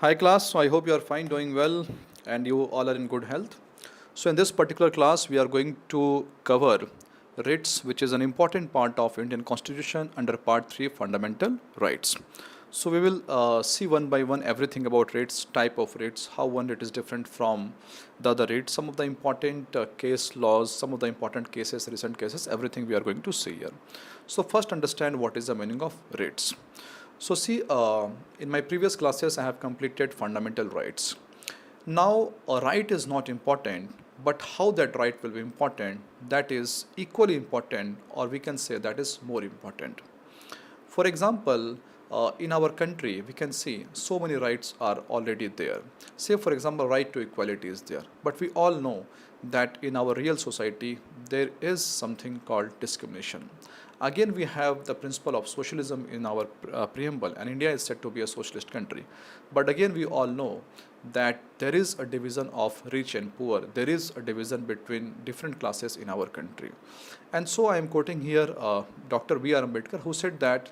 Hi class, so I hope you are fine, doing well, and you all are in good health. So in this particular class, we are going to cover writs, which is an important part of Indian Constitution under Part 3, Fundamental Rights. So we will see one by one everything about writs, type of writs, how one writ is different from the other writ, some of the important case laws, some of the important cases, recent cases, everything we are going to see here. So first understand what is the meaning of writs. So see, in my previous classes, I have completed fundamental rights. Now, a right is not important, but how that right will be important, that is equally important, or we can say that is more important. For example, in our country, we can see so many rights are already there. Say, for example, right to equality is there. But we all know that in our real society, there is something called discrimination. Again, we have the principle of socialism in our preamble, and India is said to be a socialist country. But again, we all know that there is a division of rich and poor. There is a division between different classes in our country. And so I am quoting here Dr. B.R. Ambedkar, who said that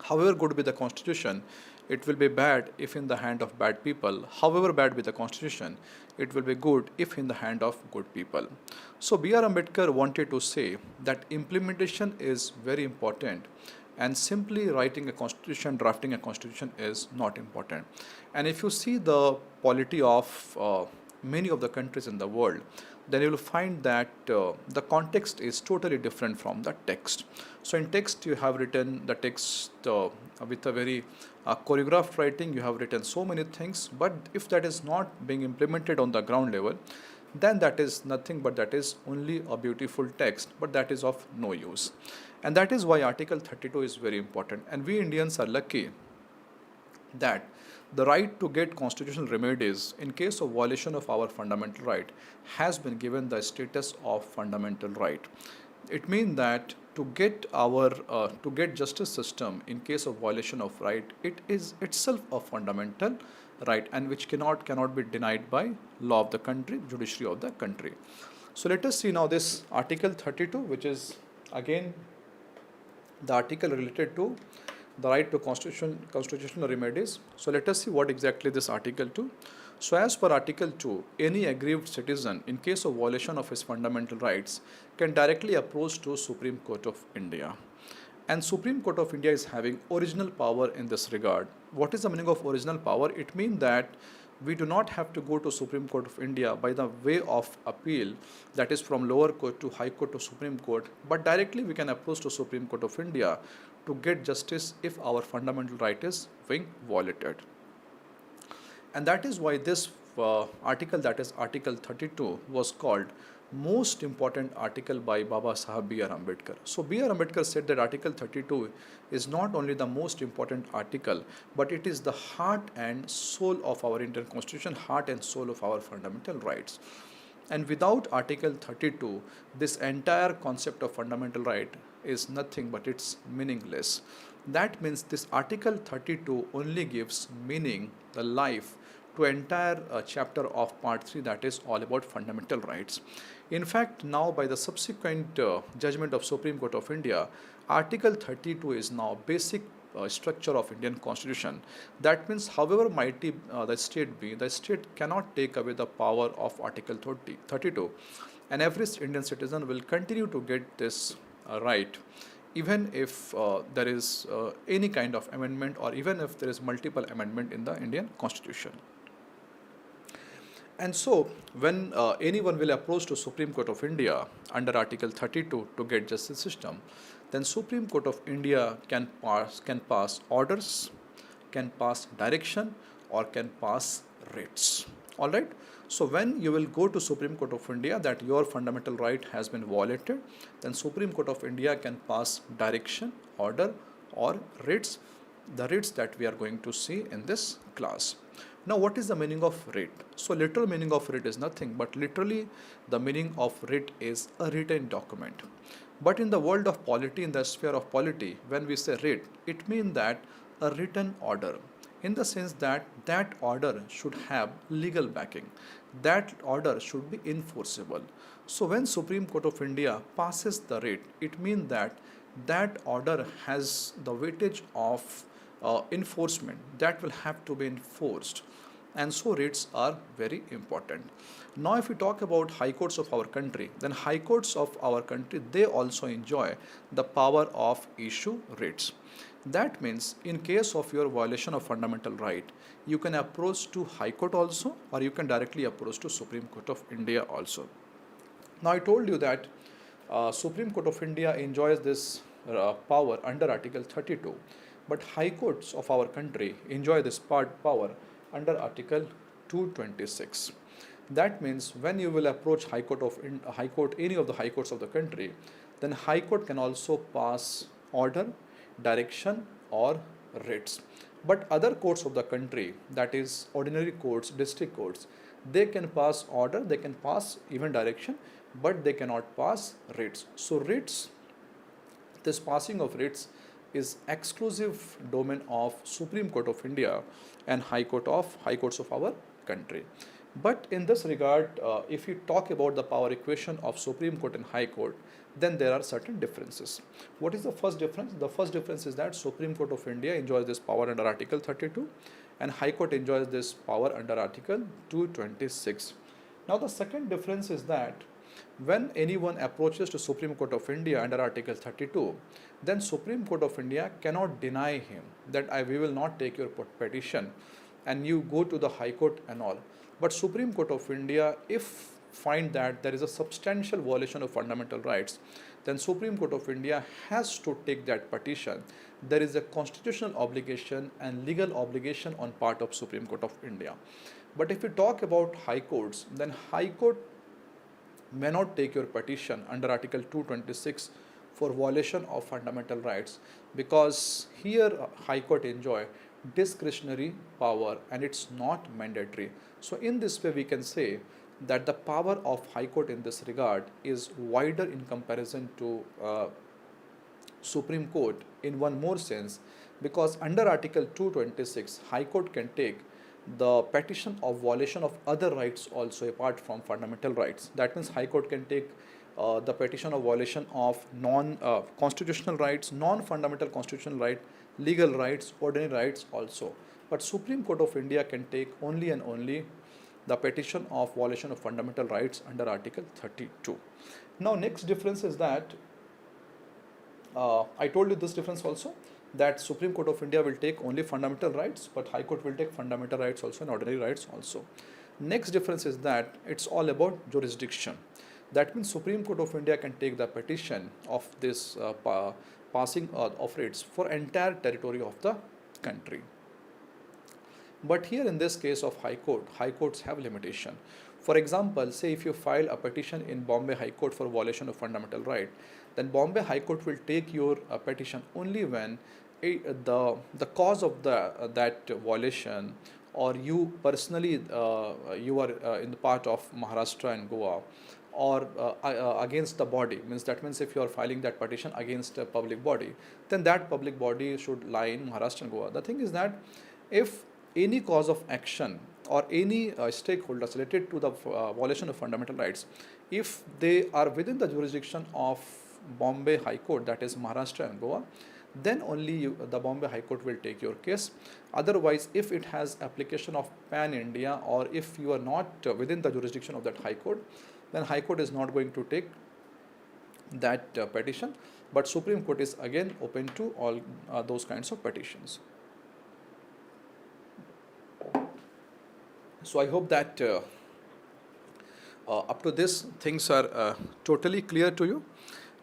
however good be the constitution, it will be bad if in the hand of bad people. However bad be the constitution, it will be good if in the hand of good people. So B.R. Ambedkar wanted to say that implementation is very important, and simply writing a constitution, drafting a constitution is not important. And if you see the polity of many of the countries in the world, then you will find that the context is totally different from the text. So in text, you have written the text with a very choreographed writing, you have written so many things, but if that is not being implemented on the ground level, then that is nothing but that is only a beautiful text, but that is of no use. And that is why Article 32 is very important. And we Indians are lucky that the right to get constitutional remedies in case of violation of our fundamental right has been given the status of fundamental right. It means that to get justice system in case of violation of right, it is itself a fundamental right, and which cannot be denied by law of the country, judiciary of the country. So let us see now this Article 32, which is again the article related to the right to constitutional remedies. So let us see what exactly this article 2. So as per article 2, any aggrieved citizen in case of violation of his fundamental rights can directly approach to Supreme Court of India. And Supreme Court of India is having original power in this regard. What is the meaning of original power? It means that we do not have to go to Supreme Court of India by the way of appeal, that is from lower court to high court to Supreme Court, but directly we can approach to Supreme Court of India to get justice if our fundamental right is being violated. And that is why this article, that is Article 32, was called most important article by Baba Sahab B.R. Ambedkar. So B.R. Ambedkar said that Article 32 is not only the most important article, but it is the heart and soul of our Indian Constitution, heart and soul of our fundamental rights. And without Article 32, this entire concept of fundamental right is nothing but it's meaningless. That means this Article 32 only gives meaning, the life, to entire chapter of Part 3, that is all about fundamental rights. In fact, now by the subsequent judgment of Supreme Court of India, Article 32 is now basic structure of Indian Constitution. That means however mighty the state be, the state cannot take away the power of Article 32, and every Indian citizen will continue to get this right, even if there is any kind of amendment, or even if there is multiple amendment in the Indian Constitution. And so, when anyone will approach to Supreme Court of India under Article 32 to get justice system, then Supreme Court of India can pass orders, can pass direction, or can pass writs. All right. So when you will go to Supreme Court of India that your fundamental right has been violated, then Supreme Court of India can pass direction, order, or writs, the writs that we are going to see in this class. Now, what is the meaning of writ? So, literal meaning of writ is nothing but literally the meaning of writ is a written document. But in the world of polity, in the sphere of polity, when we say writ, it means that a written order, in the sense that that order should have legal backing, that order should be enforceable. So, when Supreme Court of India passes the writ, it means that that order has the weightage of enforcement, that will have to be enforced, and so writs are very important. Now if we talk about high courts of our country, then high courts of our country, they also enjoy the power of issue writs. That means in case of your violation of fundamental right, you can approach to high court also, or you can directly approach to Supreme Court of India also. Now I told you that Supreme Court of India enjoys this power under Article 32, but high courts of our country enjoy this power under Article 226. That means when you will approach High Court, any of the high courts of the country, then High Court can also pass order, direction, or writs. But other courts of the country, that is ordinary courts, district courts, they can pass order, they can pass even direction, but they cannot pass writs. So writs, this passing of writs is exclusive domain of Supreme Court of India and High Courts of our country. But in this regard, if you talk about the power equation of Supreme Court and High Court, then there are certain differences. What is the first difference? The first difference is that Supreme Court of India enjoys this power under Article 32 and High Court enjoys this power under Article 226. Now the second difference is that when anyone approaches to Supreme Court of India under Article 32, then Supreme Court of India cannot deny him that we will not take your petition, and you go to the High Court and all. But Supreme Court of India, if find that there is a substantial violation of fundamental rights, then Supreme Court of India has to take that petition. There is a constitutional obligation and legal obligation on part of Supreme Court of India. But if we talk about high courts, then High Court may not take your petition under Article 226 for violation of fundamental rights, because here High Court enjoy discretionary power and it's not mandatory. So in this way we can say that the power of High Court in this regard is wider in comparison to Supreme Court in one more sense, because under Article 226 High Court can take the petition of violation of other rights also apart from fundamental rights. That means High Court can take the petition of violation of non-constitutional rights, non-fundamental constitutional right, legal rights, ordinary rights also. But Supreme Court of India can take only and only the petition of violation of fundamental rights under Article 32. Now next difference is that I told you this difference also, that Supreme Court of India will take only fundamental rights, but High Court will take fundamental rights also and ordinary rights also. Next difference is that it's all about jurisdiction. That means Supreme Court of India can take the petition of this passing of writs for entire territory of the country. But here in this case of High Courts have limitation. For example, say if you file a petition in Bombay High Court for violation of fundamental right, then Bombay High Court will take your petition only when the cause of that violation, or you personally you are in the part of Maharashtra and Goa, or against the body, that means if you are filing that petition against a public body, then that public body should lie in Maharashtra and Goa. The thing is that if any cause of action or any stakeholders related to the violation of fundamental rights, if they are within the jurisdiction of Bombay High Court, that is Maharashtra and Goa, then only the Bombay High Court will take your case. Otherwise, if it has application of pan India, or if you are not within the jurisdiction of that High Court, then High Court is not going to take that petition. But Supreme Court is again open to all those kinds of petitions. So I hope that up to this things are totally clear to you.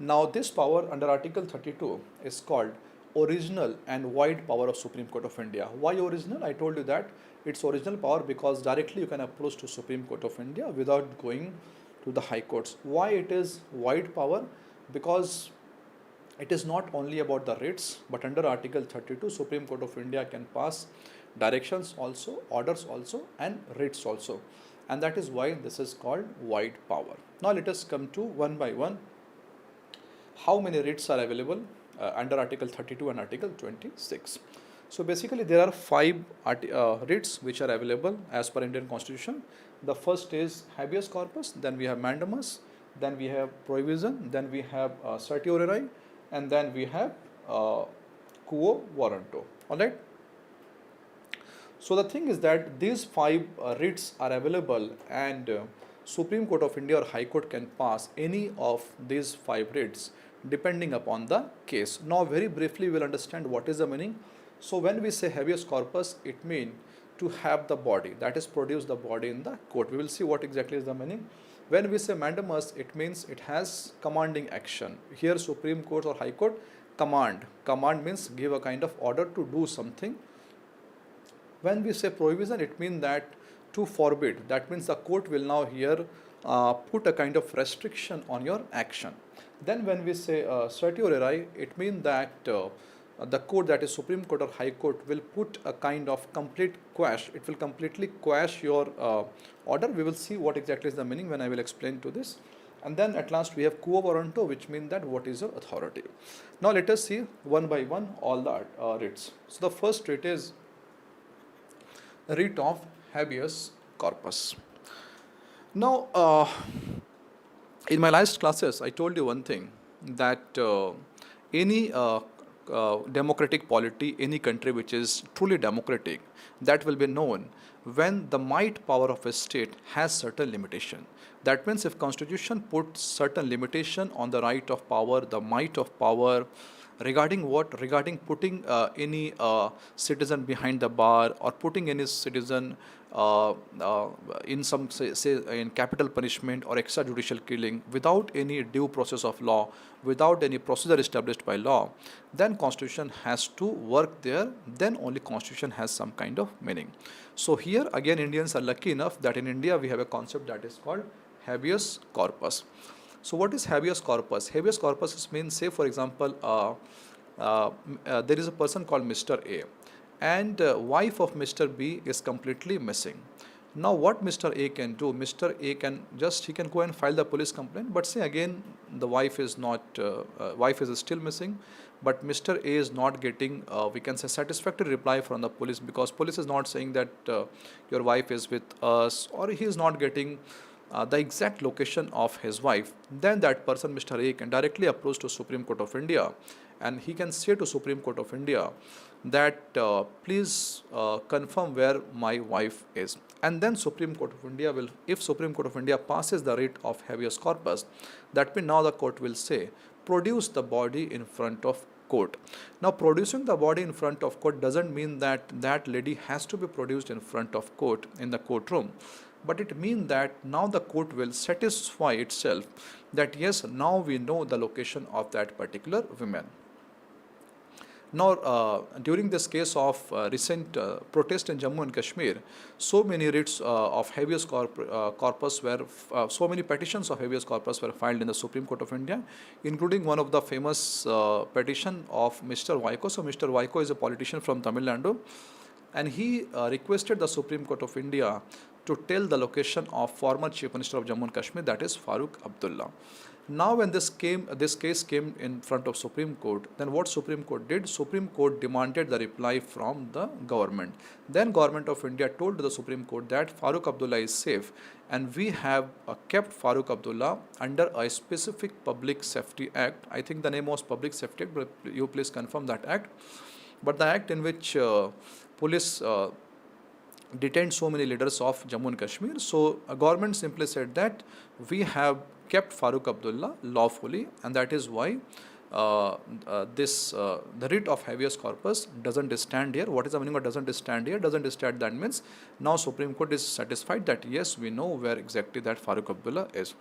Now this power under Article 32 is called original and wide power of Supreme Court of India. Why original? I told you that it's original power because directly you can approach to Supreme Court of India without going to the high courts. Why it is wide power? Because it is not only about the writs, but under Article 32 Supreme Court of India can pass directions also, orders also, and writs also, and that is why this is called wide power. Now let us come to one by one how many writs are available under Article 32 and Article 26. So basically there are 5 writs which are available as per Indian Constitution. The first is habeas corpus, then we have mandamus, then we have provision, then we have certiorari, and then we have quo warranto. Alright. So the thing is that these five writs are available, and Supreme Court of India or High Court can pass any of these five writs depending upon the case. Now very briefly we'll understand what is the meaning. So when we say habeas corpus, it means to have the body, that is produce the body in the court. We will see what exactly is the meaning. When we say mandamus, it means it has commanding action. Here Supreme Court or High Court, command. Command means give a kind of order to do something. When we say prohibition, it means that to forbid. That means the court will now here put a kind of restriction on your action. Then when we say certiorari, it means that the court, that is Supreme Court or High Court, will put a kind of complete quash. It will completely quash your order. We will see what exactly is the meaning when I will explain to this. And then at last we have quo warranto, which means that what is your authority. Now let us see one by one all the writs. So the first writ is writ of habeas corpus. Now, in my last classes, I told you one thing, that any democratic polity, any country which is truly democratic, that will be known when the might power of a state has certain limitation. That means if constitution puts certain limitation on the right of power, the might of power, regarding what? Regarding putting any citizen behind the bar, or putting any citizen in some say in capital punishment or extrajudicial killing without any due process of law, without any procedure established by law, then constitution has to work there. Then only constitution has some kind of meaning. So here again Indians are lucky enough that in India we have a concept that is called habeas corpus. So what is habeas corpus? Habeas corpus means, say for example, there is a person called Mr. A, and wife of Mr. B is completely missing. Now what Mr. A can do? Mr. A can he can go and file the police complaint, but say again the wife is not, wife is still missing, but Mr. A is not getting, we can say, satisfactory reply from the police, because police is not saying that your wife is with us, or he is not getting the exact location of his wife. Then that person, Mr. A, can directly approach to Supreme Court of India, and he can say to Supreme Court of India that please confirm where my wife is. And then Supreme Court of India will, if Supreme Court of India passes the writ of habeas corpus, that means now the court will say produce the body in front of court. Now producing the body in front of court doesn't mean that that lady has to be produced in front of court in the courtroom, but it means that now the court will satisfy itself that yes, now we know the location of that particular woman. Now, during this case of recent protest in Jammu and Kashmir, so many writs of habeas corpus were, so many petitions of habeas corpus were filed in the Supreme Court of India, including one of the famous petition of Mr. Vaiko. So, Mr. Vaiko is a politician from Tamil Nadu, and he requested the Supreme Court of India to tell the location of former Chief Minister of Jammu and Kashmir, that is Farooq Abdullah. Now when this case came in front of Supreme Court, then what Supreme Court did? Supreme Court demanded the reply from the government. Then Government of India told the Supreme Court that Farooq Abdullah is safe, and we have kept Farooq Abdullah under a specific Public Safety Act. I think the name was Public Safety Act, but you please confirm that act. But the act in which police detained so many leaders of Jammu and Kashmir. So government simply said that we have kept Farooq Abdullah lawfully, and that is why the writ of habeas corpus doesn't stand here. What is the meaning of doesn't stand here? Doesn't stand, that means now Supreme Court is satisfied that yes, we know where exactly that Farooq Abdullah is.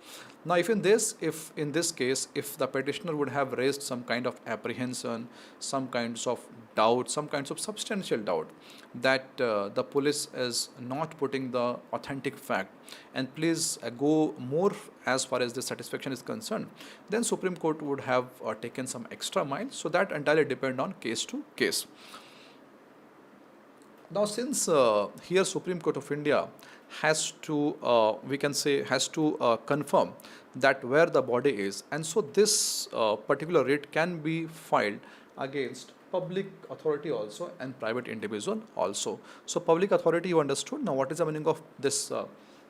Now if in this case, if the petitioner would have raised some kind of apprehension, some kinds of doubt, some kinds of substantial doubt that the police is not putting the authentic fact, and please go more as far as the satisfaction is concerned, then Supreme Court would have taken some extra mile. So that entirely depend on case to case. Now since here Supreme Court of India has to, we can say, has to confirm that where the body is, and so this particular writ can be filed against public authority also and private individual also. So public authority you understood. Now what is the meaning of this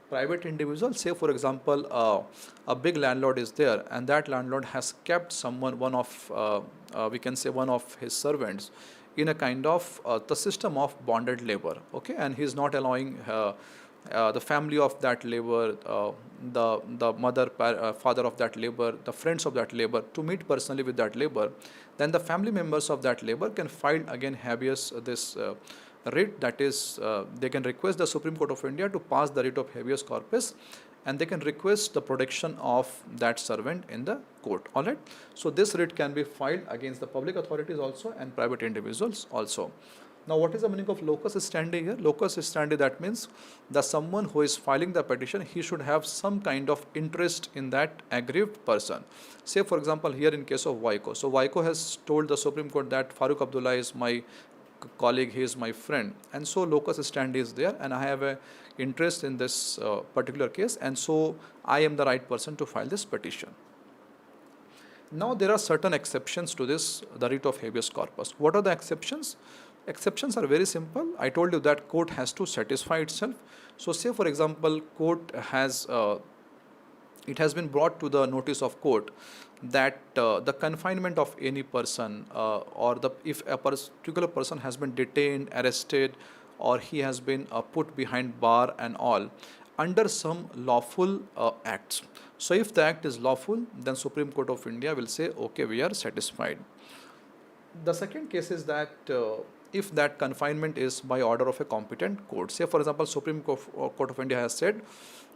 private individual? Say for example a big landlord is there, and that landlord has kept someone, one of we can say one of his servants in a kind of the system of bonded labor, okay, and he is not allowing the family of that labor, the father of that labor, the friends of that labor to meet personally with that labor, then the family members of that labor can file again habeas this writ, that is they can request the Supreme Court of India to pass the writ of habeas corpus, and they can request the protection of that servant in the court. All right. So this writ can be filed against the public authorities also and private individuals also. Now, what is the meaning of locus standi here? Locus standi, that means the someone who is filing the petition, he should have some kind of interest in that aggrieved person. Say, for example, here in case of Vaiko. So Vaiko has told the Supreme Court that Farooq Abdullah is my colleague, he is my friend, and so locus standi is there, and I have a interest in this particular case, and so I am the right person to file this petition. Now there are certain exceptions to this, the writ of habeas corpus. What are the exceptions? Exceptions are very simple. I told you that court has to satisfy itself. So say for example, court has it has been brought to the notice of court that the confinement of any person or if a particular person has been detained, arrested, or he has been put behind bar and all under some lawful acts. So if the act is lawful, then Supreme Court of India will say, okay, we are satisfied. The second case is that if that confinement is by order of a competent court. Say for example, Supreme Court of India has said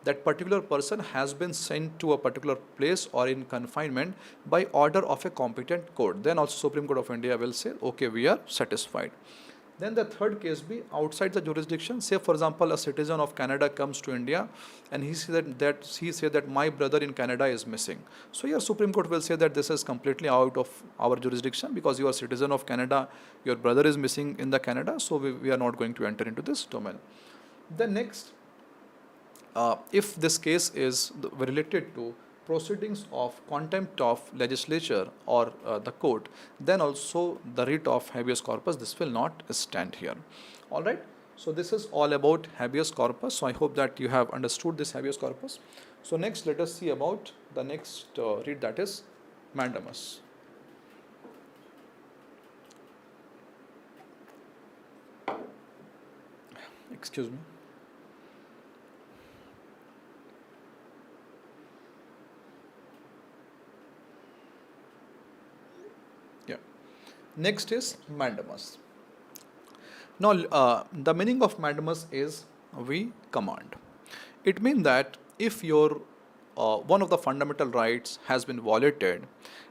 that particular person has been sent to a particular place or in confinement by order of a competent court. Then also Supreme Court of India will say, okay, we are satisfied. Then the third case be outside the jurisdiction. Say for example, a citizen of Canada comes to India and he said that my brother in Canada is missing. So here Supreme Court will say that this is completely out of our jurisdiction because you are a citizen of Canada, your brother is missing in the Canada, so we are not going to enter into this domain. The next, if this case is related to proceedings of contempt of legislature or the court, then also the writ of habeas corpus, this will not stand here. All right. So this is all about habeas corpus. So I hope that you have understood this habeas corpus. So next, let us see about the next writ, that is mandamus. Excuse me. Next is mandamus. Now, the meaning of mandamus is we command. It means that if your one of the fundamental rights has been violated,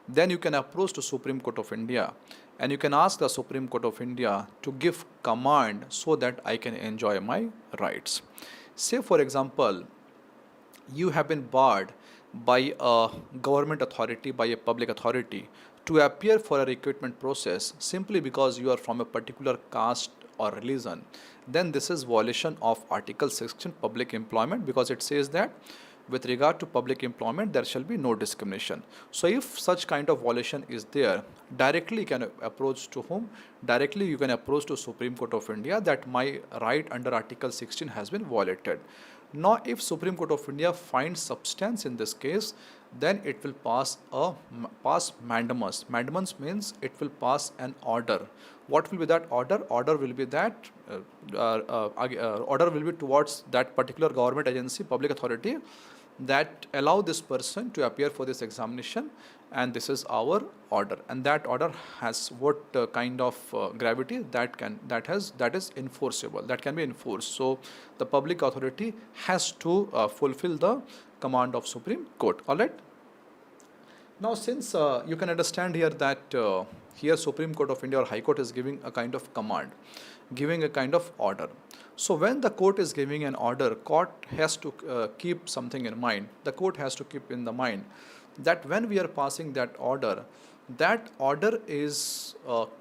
then you can approach to Supreme Court of India and you can ask the Supreme Court of India to give command so that I can enjoy my rights. Say for example, you have been barred by a government authority, by a public authority, to appear for a recruitment process simply because you are from a particular caste or religion, then this is violation of Article 16 public employment, because it says that with regard to public employment there shall be no discrimination. So if such kind of violation is there, directly you can approach to whom? Directly you can approach to Supreme Court of India that my right under Article 16 has been violated. Now if Supreme Court of India finds substance in this case, then it will pass mandamus. Mandamus means it will pass an order. What will be that order? Order will be that order will be towards that particular government agency, public authority, that allow this person to appear for this examination, and this is our order. And that order has what kind of gravity that is enforceable, that can be enforced. So the public authority has to fulfill the command of Supreme Court. All right. Now, since you can understand here that here Supreme Court of India or High Court is giving a kind of command, giving a kind of order. So when the court is giving an order, court has to keep something in mind. The court has to keep in the mind that when we are passing that order is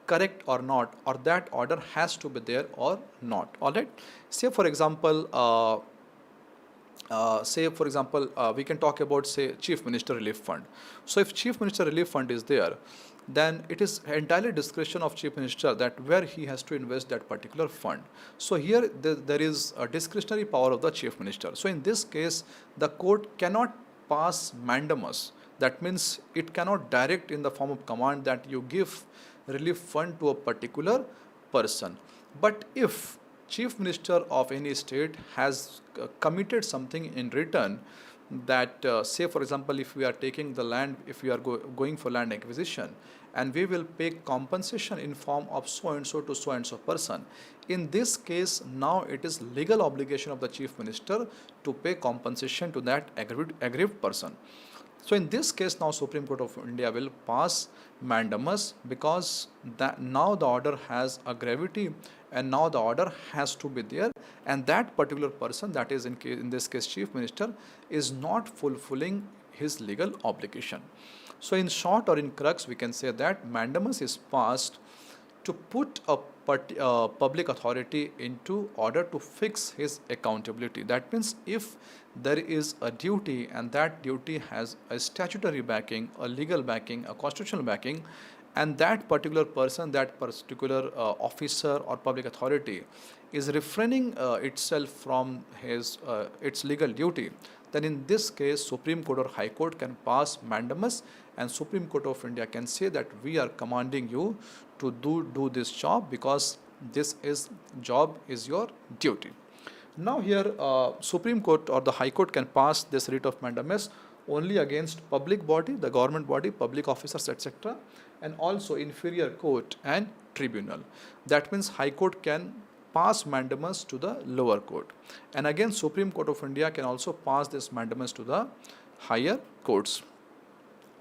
correct or not, or that order has to be there or not. All right. Say for example, we can talk about, say, Chief Minister Relief Fund. So if Chief Minister Relief Fund is there, then it is entirely discretion of Chief Minister that where he has to invest that particular fund. So here there is a discretionary power of the Chief Minister. So in this case, the court cannot pass mandamus. That means it cannot direct in the form of command that you give relief fund to a particular person. But if chief minister of any state has committed something in return, that say for example, if we are taking the land, if we are going for land acquisition, and we will pay compensation in form of so and so to so and so person, in this case now it is legal obligation of the chief minister to pay compensation to that aggrieved person. So in this case now Supreme Court of India will pass mandamus, because that now the order has a gravity and now the order has to be there, and that particular person, that is in this case chief minister, is not fulfilling his legal obligation. So in short or in crux we can say that mandamus is passed to put a public authority into order to fix his accountability. That means if there is a duty and that duty has a statutory backing, a legal backing, a constitutional backing, and that particular person, that particular officer or public authority is refraining itself from its legal duty, then in this case Supreme Court or High Court can pass mandamus, and Supreme Court of India can say that we are commanding you to do this job, because this job is your duty. Now here Supreme Court or the High Court can pass this writ of mandamus only against public body, the government body, public officers, etc., and also inferior court and tribunal. That means High Court can pass mandamus to the lower court, and again Supreme Court of India can also pass this mandamus to the higher courts.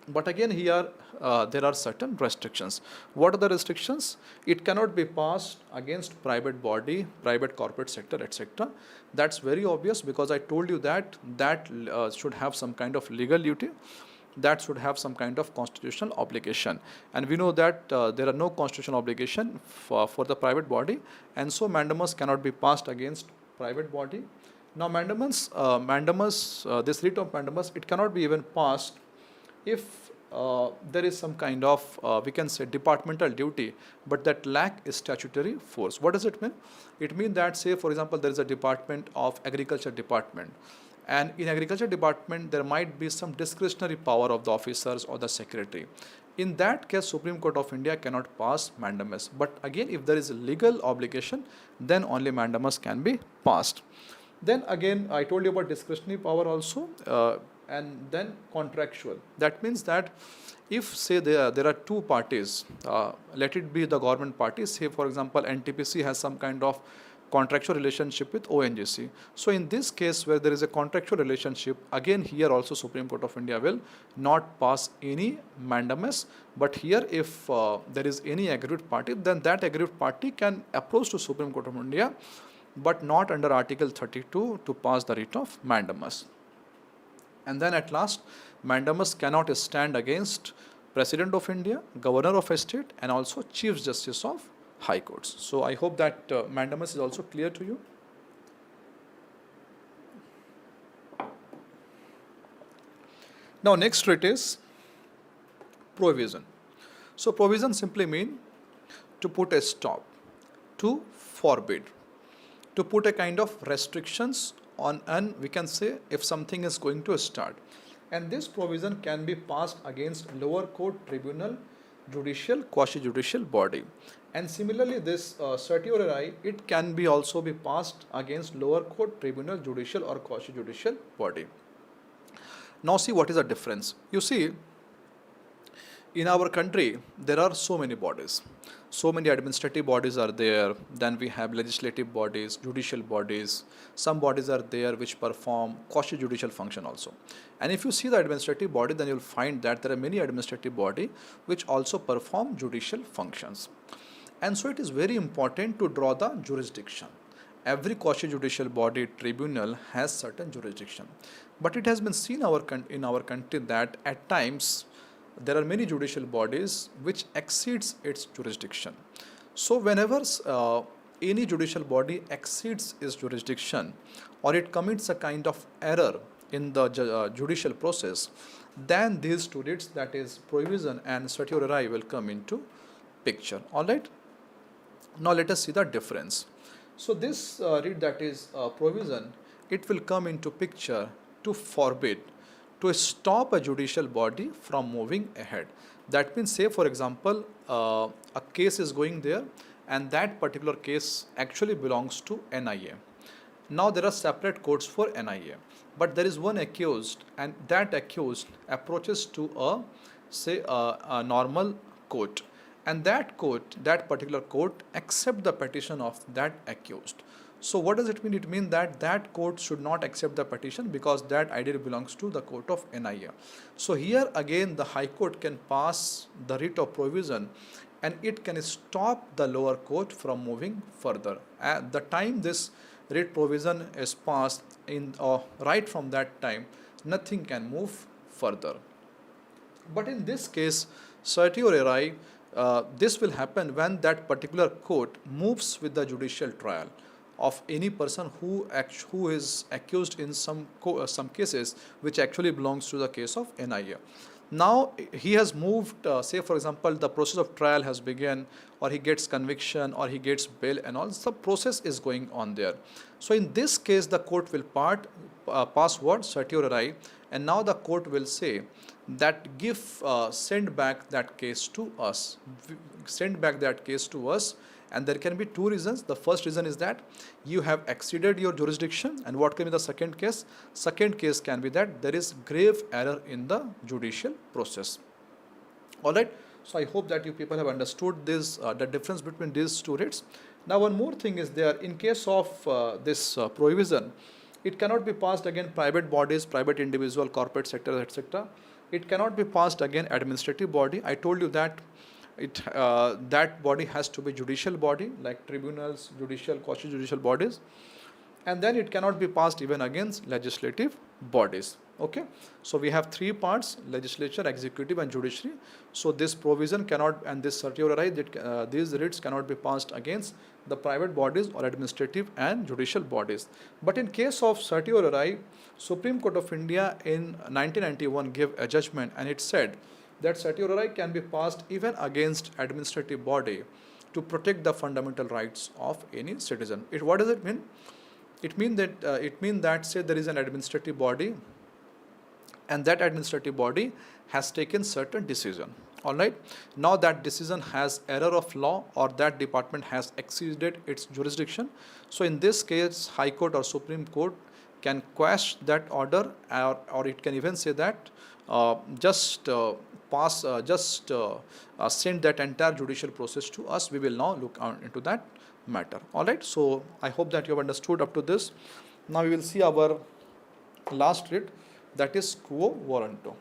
But again here there are certain restrictions. What are the restrictions? It cannot be passed against private body, private corporate sector, etc. That's very obvious, because I told you that should have some kind of legal duty, that should have some kind of constitutional obligation, and we know that there are no constitutional obligation for the private body, and so mandamus cannot be passed against private body. Now mandamus, this writ of mandamus, it cannot be even passed if there is some kind of we can say departmental duty, but that lack is statutory force. What does it mean? It means that, say for example, there is a department of agriculture department, and in agriculture department there might be some discretionary power of the officers or the secretary. In that case Supreme Court of India cannot pass mandamus, but again if there is a legal obligation, then only mandamus can be passed. Then again I told you about discretionary power also, and then contractual. That means that if say there are two parties, let it be the government parties, say for example NTPC has some kind of contractual relationship with ONGC. So in this case where there is a contractual relationship, again here also Supreme Court of India will not pass any mandamus, but here if there is any aggrieved party, then that aggrieved party can approach to Supreme Court of India, but not under Article 32 to pass the writ of mandamus. And then at last, mandamus cannot stand against President of India, Governor of a state, and also Chief Justice of High Courts. So I hope that mandamus is also clear to you. Now next writ is provision. So provision simply mean to put a stop, to forbid, to put a kind of restrictions on, and we can say if something is going to start, and this provision can be passed against lower court, tribunal, judicial, quasi-judicial body, and similarly this certiorari, it can be also be passed against lower court, tribunal, judicial or quasi-judicial body. Now see what is the difference. You see, in our country there are so many bodies, so many administrative bodies are there, then we have legislative bodies, judicial bodies, some bodies are there which perform quasi-judicial function also. And if you see the administrative body, then you will find that there are many administrative body which also perform judicial functions. And so it is very important to draw the jurisdiction. Every quasi-judicial body, tribunal has certain jurisdiction, but it has been seen in our country that at times there are many judicial bodies which exceeds its jurisdiction. So whenever any judicial body exceeds its jurisdiction, or it commits a kind of error in the judicial process, then these two writs, that is provision and certiorari, will come into picture. All right. Now let us see the difference. So this writ, that is provision, it will come into picture to forbid, to stop a judicial body from moving ahead. That means, say for example, a case is going there and that particular case actually belongs to NIA. Now there are separate courts for NIA, but there is one accused and that accused approaches to a, say a normal court, and that court, that particular court accept the petition of that accused. So what does it mean? It means that that court should not accept the petition because that idea belongs to the court of NIA. So here again the High Court can pass the writ of provision and it can stop the lower court from moving further. At the time this writ provision is passed, in right from that time nothing can move further. But in this case, certiorari, this will happen when that particular court moves with the judicial trial of any person who is accused in some cases which actually belongs to the case of NIA. Now he has moved, say for example, the process of trial has begun, or he gets conviction, or he gets bail, and all the process is going on there. So in this case, the court will pass what? Certiorari, and now the court will say that send back that case to us, send back that case to us. And there can be two reasons. The first reason is that you have exceeded your jurisdiction, and what can be the second case? Second case can be that there is grave error in the judicial process. All right. So I hope that you people have understood this, the difference between these two writs. Now one more thing is there. In case of this provision, it cannot be passed again private bodies, private individual, corporate sector, etc. It cannot be passed again administrative body. I told you that that body has to be judicial body like tribunals, judicial, quasi-judicial bodies, and then it cannot be passed even against legislative bodies. Okay, so we have three parts: legislature, executive, and judiciary. So this provision cannot, and this certiorari, these writs cannot be passed against the private bodies or administrative and judicial bodies. But in case of certiorari, Supreme Court of India in 1991 gave a judgment, and it said that certiorari can be passed even against administrative body to protect the fundamental rights of any citizen. What does it mean? It means that say there is an administrative body, and that administrative body has taken certain decision. All right. Now that decision has error of law, or that department has exceeded its jurisdiction. So in this case, High Court or Supreme Court can quash that order, or it can even say that send that entire judicial process to us. We will now look into that matter. All right. So I hope that you have understood up to this. Now we will see our last writ, that is quo warranto.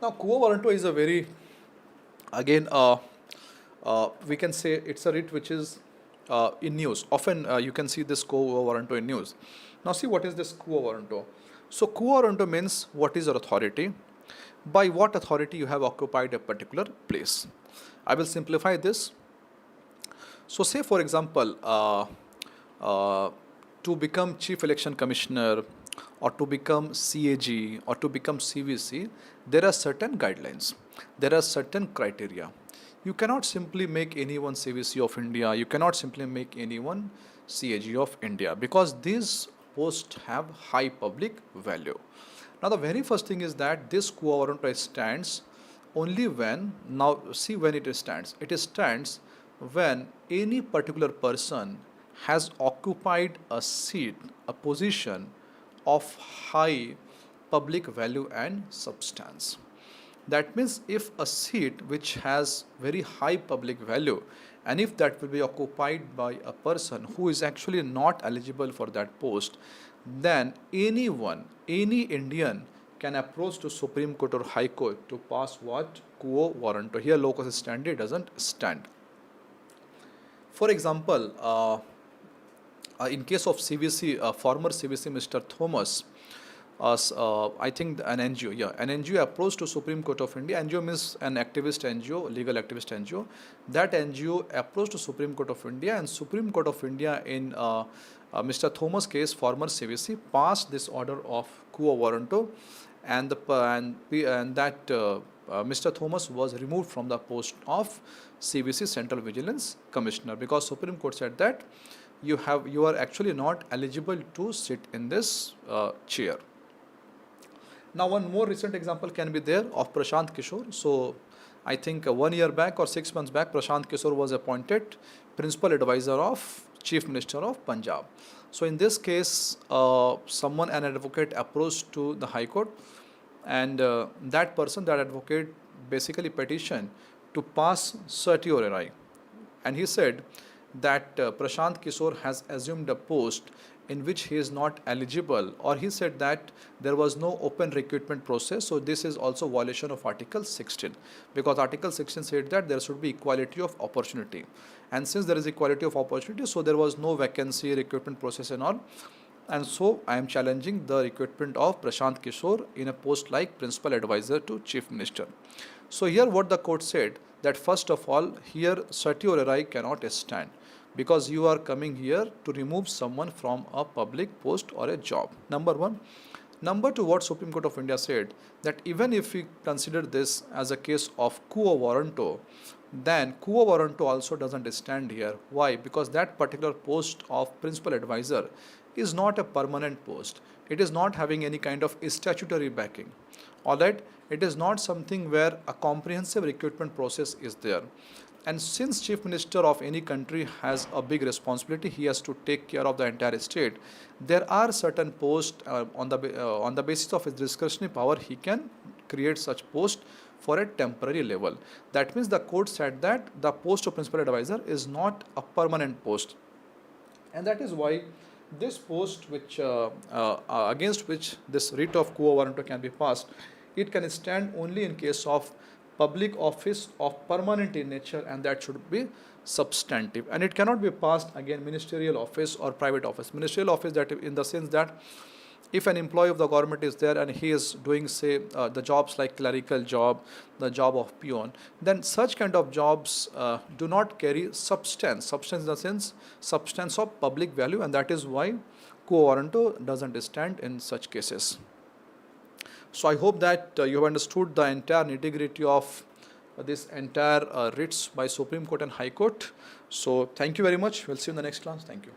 Now quo warranto is a very, again, we can say it's a writ which is in news. Often you can see this quo warranto in news. Now see, what is this quo warranto? So quo warranto means what is your authority, by what authority you have occupied a particular place. I will simplify this. So say for example, to become Chief Election Commissioner, or to become CAG, or to become CVC, there are certain guidelines, there are certain criteria. You cannot simply make anyone CVC of India, you cannot simply make anyone CAG of India, because these posts have high public value. Now the very first thing is that this quo warranto stands only when, now see when it stands. It stands when any particular person has occupied a seat, a position of high public value and substance. That means if a seat which has very high public value, and if that will be occupied by a person who is actually not eligible for that post, then anyone, any Indian can approach to Supreme Court or High Court to pass what? Quo warranto. Here locus standi doesn't stand. For example, in case of CVC, former CVC Mr. Thomas, I think an NGO, an NGO approached to Supreme Court of India. NGO means an activist NGO, legal activist NGO. That NGO approached to Supreme Court of India, and Supreme Court of India in Mr. Thomas case, former CVC, passed this order of quo warranto, and that Mr. Thomas was removed from the post of CVC Central Vigilance Commissioner, because Supreme Court said that you are actually not eligible to sit in this chair. Now one more recent example can be there of Prashant Kishore. So I think 1 year back or 6 months back, Prashant Kishore was appointed principal advisor of Chief Minister of Punjab. So in this case, an advocate approached to the High Court, and that advocate basically petitioned to pass certiorari, and he said that Prashant Kishore has assumed a post in which he is not eligible, or he said that there was no open recruitment process. So this is also violation of Article 16, because Article 16 said that there should be equality of opportunity, and since there is equality of opportunity, so there was no vacancy recruitment process and all. And so I am challenging the recruitment of Prashant Kishore in a post like principal advisor to Chief Minister. So here what the court said, that first of all, here certiorari cannot stand, because you are coming here to remove someone from a public post or a job. Number one. Number two, what Supreme Court of India said, that even if we consider this as a case of quo warranto, then quo warranto also doesn't stand here. Why? Because that particular post of principal advisor is not a permanent post. It is not having any kind of statutory backing. Alright, it is not something where a comprehensive recruitment process is there. And since Chief Minister of any country has a big responsibility, he has to take care of the entire state. There are certain posts on the basis of his discretionary power, he can create such post for a temporary level. That means the court said that the post of principal advisor is not a permanent post, and that is why this post, which against which this writ of quo warranto can be passed, it can stand only in case of public office of permanent in nature, and that should be substantive, and it cannot be passed again ministerial office or private office. Ministerial office, that in the sense that if an employee of the government is there and he is doing, say, the jobs like clerical job, the job of peon, then such kind of jobs do not carry substance in the sense substance of public value, and that is why quo warranto doesn't stand in such cases. So I hope that you have understood the entire nitty-gritty of this entire writs by Supreme Court and High Court. So thank you very much. We'll see you in the next class. Thank you.